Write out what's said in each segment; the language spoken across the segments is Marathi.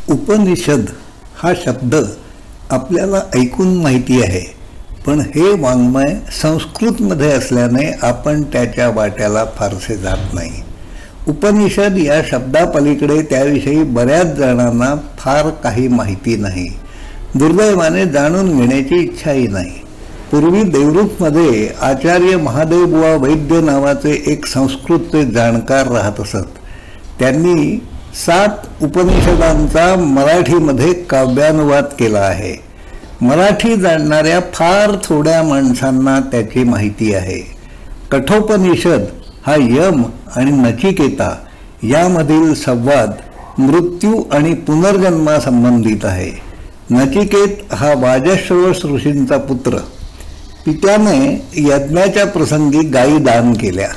उपनिषद हा शब्द आपल्याला ऐकून माहिती आहे, पण हे वाङ्मय संस्कृतमध्ये असल्याने आपण त्याच्या वाट्याला फारसे जात नाही. उपनिषद या शब्दापलीकडे त्याविषयी बऱ्याच जणांना फार काही माहिती नाही. दुर्दैवाने जाणून घेण्याची इच्छाही नाही. पूर्वी देवरूखमध्ये आचार्य महादेवबुवा वैद्य नावाचे एक संस्कृतचे जाणकार राहत असत. त्यांनी 7 उपनिषदांचा मराठीमध्ये काव्यानुवाद केला आहे. मराठी जाणणाऱ्या फार थोड्या माणसांना त्याची माहिती आहे. कठोपनिषद हा यम आणि नचिकेता यामधील संवाद मृत्यू आणि पुनर्जन्मासंबंधित आहे. नचिकेत हा वाजश्रवस ऋषींचा पुत्र. पित्याने यज्ञाच्या प्रसंगी गायी दान केल्या.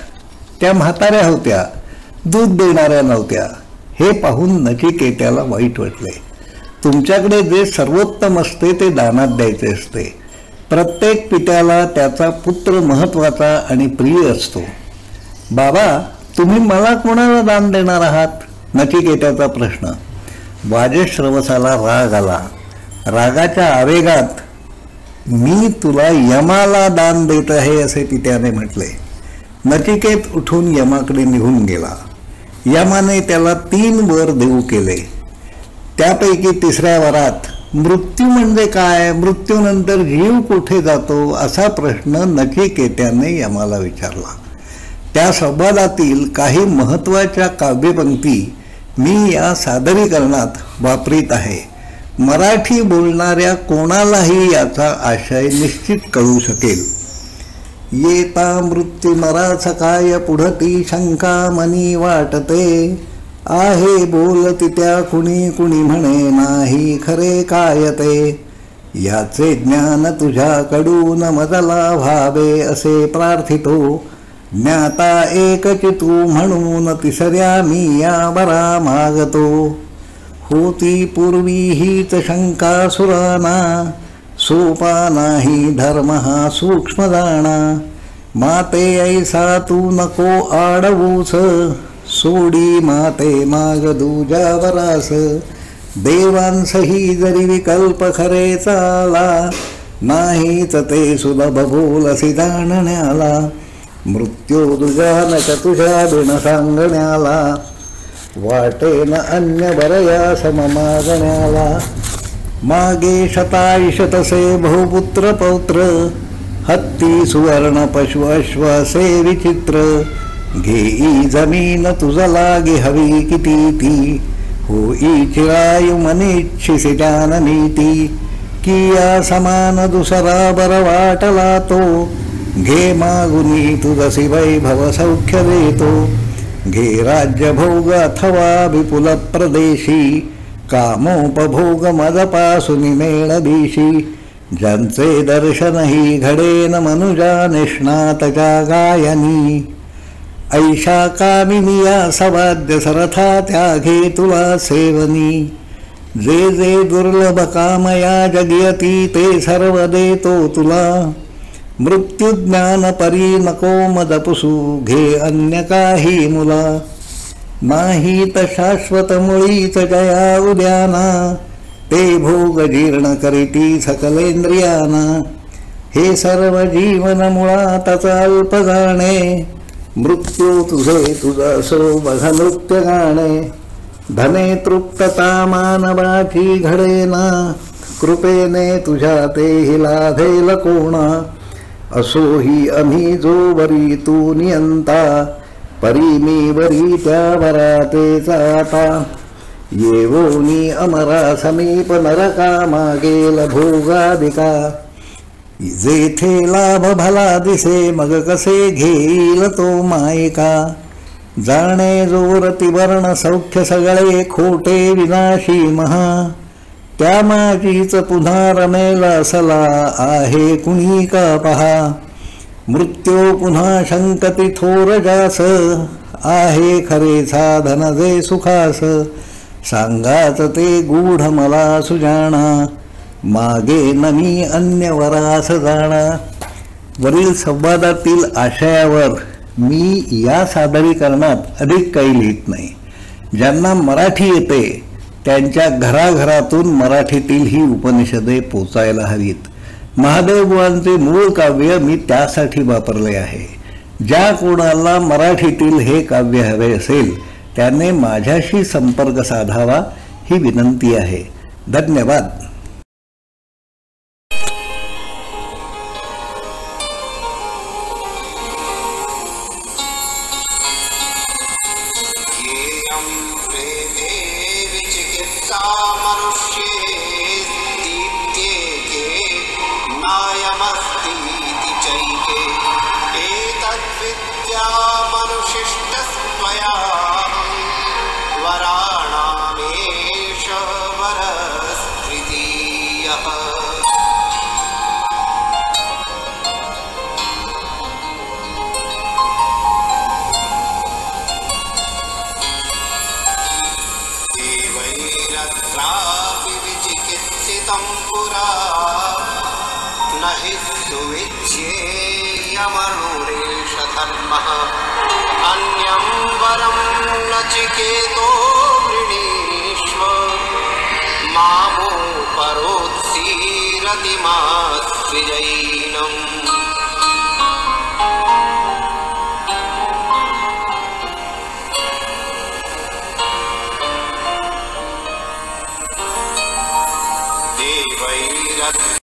त्या म्हाताऱ्या होत्या, दूध देणाऱ्या नव्हत्या. हे पाहून नचिकेत्याला वाईट वाटले. तुमच्याकडे जे सर्वोत्तम असते ते दानात द्यायचे असते. प्रत्येक पित्याला त्याचा पुत्र महत्त्वाचा आणि प्रिय असतो. बाबा, तुम्ही मला कोणाला दान देणार आहात? नचिकेत्याचा प्रश्न. वाजश्रवसाला राग आला. रागाच्या आवेगात मी तुला यमाला दान देत आहे असे पित्याने म्हटले. नचिकेत उठून यमाकडे निघून गेला. यमाने त्याला 3 वर देऊ केले. त्यापैकी 3ऱ्या वरात मृत्यू म्हणजे काय, मृत्यूनंतर जीव कुठे जातो असा प्रश्न नचिकेत्याने यमाला विचारला. त्या संवादातील काही महत्त्वाच्या काव्यपंक्ती मी या सादरीकरणात वापरीत आहे. मराठी बोलणाऱ्या कोणालाही याचा आशय निश्चित कळू शकेल. येता मृत्यू मराच काय पुढती शंका मनी वाटते, आहे बोलती त्या कुणी कुणी म्हणे नाही खरे काय ते, याचे ज्ञान तुझ्याकडून मजला व्हावे असे प्रार्थितो, ज्ञाता एकची तू म्हणून 3ऱ्या मी या बरा मागतो. होती पूर्वी हीच शंका सुराना, सोपा नाही धर्म हा सूक्ष्म जाणा, माते ऐसा तू नको आडवूस, सोडी माते माग दुजा वरास, देवांसही जरी विकल्प खरे चाला, नाहीच ते सुलभ बोलसी जाणण्याला, मृत्यू दुजानक तुझ्या बिन सांगण्याला, वाटेन अन्य बरया सममागण्याला, मागे शतायुष तसे बहुपुत्र पौत्र, हत्ती सुवर्ण पशु अश्वसे विचित्र, घेई जमीन तुझ लागे हवी किती ती, होई चिरायु मनिच्छिसी जाननीती, किया समान दुसरा बर वाटला तो, घे मागुनी तुझसी वैभव सौख्य देतो, घे राज्य भोग अथवा विपुल प्रदेशी, कामोपभोग मदपासून मेळदिशी, ज्यांचे दर्शनही घडेन मनुजा निष्णातच्या गायनी, ऐशा कामिनिया सवाद्य सरथा त्या घे तुला सेवनी, जे जे दुर्लभ कामया जगयती ते सर्व देतो तुला, मृत्यू ज्ञान परी नको मदपुसू, घे अन्य काही मुला, नाही तर शाश्वत मुळीच जया उद्याना, ते भोग जीर्ण करीती सकलेंद्रियाना, हे सर्व जीवन मुळातच अल्प जाणे, मृत्यू तुझे तुझसो बघ नृत्य गाणे, धने तृप्तता मानवाची घडेना, कृपेने तुझ्या तेही लाभेल कोणा, असोही आम्ही जो वरी तू नियंता, परी मी वरी त्या वराते जाता, येवोनी अमरा समीप नरका मागेल भोगादिका, जेथे लाभ भला दिसे मग कसे घेईल तो मायका, जाणे जोरती वर्ण सौख्य सगळे खोटे विनाशी महा, त्या माझीच पुन्हा रमेल असला आहे कुणी का पहा, मृत्यू पुन्हा शंकती थोर जास, आहे खरे साधन जे सुखास, सांगाच ते गूढ मला सुजाणा, मागे नमी अन्य वरास जाणा. वरील संवादातील आशयावर मी या सादरीकरणात अधिक काही लिहित नाही. ज्यांना मराठी येते त्यांच्या घराघरातून मराठीतील ही उपनिषदे पोचायला हवीत. महादेवबुवांचे मूळ काव्य मी त्यासाठी वापरले आहे. ज्या कोणाला मराठीतील हे काव्य हवे असेल त्याने माझ्याशी संपर्क साधावा ही विनंती आहे. धन्यवाद. अन्यं वरं नचिकेतो वृणीष्व मामोपरोत्सीरति मास्विजैनम्.